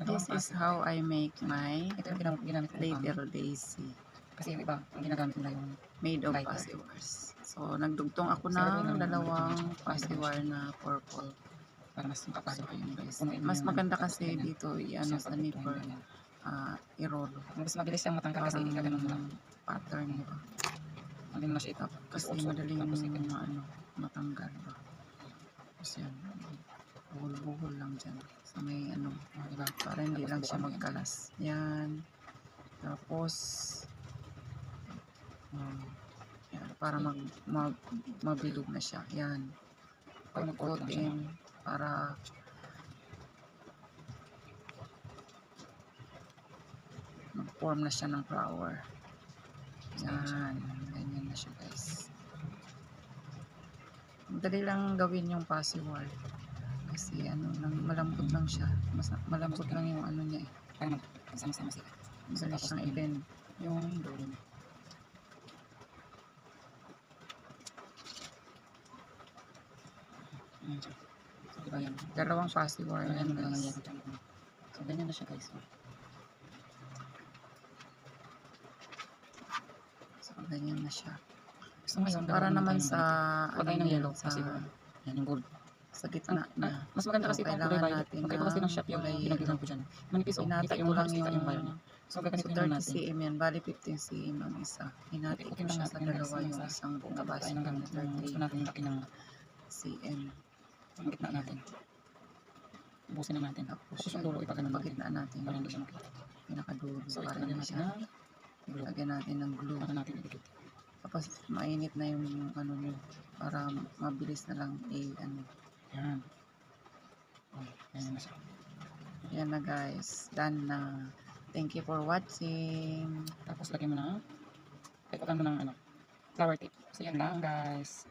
This is how I make my ito yung ginamit ko later daisy. kasi yung iba, ang ginagamit nila yung Made of lighter. fuzzy wires. So, nagdugtong ako ng dalawang fuzzy wire na purple. Para mas makapasok So, yun guys. punuin mo Mas yung maganda tapos kasi ganyan. dito Kasi i-ano yung sa pagdugtong, nipper, ganyan. i-roll. Mas mabilis siyang matangkad kasi Parang ikaganon mo lang. pattern, di ba? Hindi mo na siya itap. Kasi madaling matanggal ba. Kasi yan, buhol-buhol lang dyan. So, may diba? Para hindi Tapos lang siya bukan mo yan. magkalas. Yan. Tapos, yan, para mabilog na siya. Yan. Pag-coating para mag-form na siya ng flower. Yan. Ganyan na siya guys. Madali lang gawin yung fuzzy wire. Kasi malambot lang siya. Malambot lang yung niya eh. Para sama-sama sila. Madali siyang i-bend. Yung dulo niya. So, diba yan? Dalawang fuzzy wire yan guys. So, ganyan na siya guys. So, ganyan na siya. So, ngayon, Para naman sa pagkain ng yellow kasi yan yung gold. sa gitna niya. Mas maganda kasi itong kulay violet. Magkaiba kasi ng shop yung binagbilang ko dyan. Manipis o, kita yung lang yung wire niya. So, gaganito So, yung 30 natin. cm yan. Bali 15 cm ang isa. Hinati ko siya sa dalawa yung isang bungabas ng gamit. Gusto natin yung laki ng cm. Ang gitna natin. Ubusin na natin. Tapos yung dulo ipagano natin. Pagitna natin. Para hindi siya makita. Pinakadulo. So, Para lagyan hindi natin siya. ng glue. Lagyan natin ng glue. Para natin idikit. Tapos mainit na yung nyo. Para mabilis na lang Yan. Yan na siya. Yan na guys. Done na. Thank you for watching. Tapos lagyan mo na. Ipagano ng flower tape. So yan lang guys.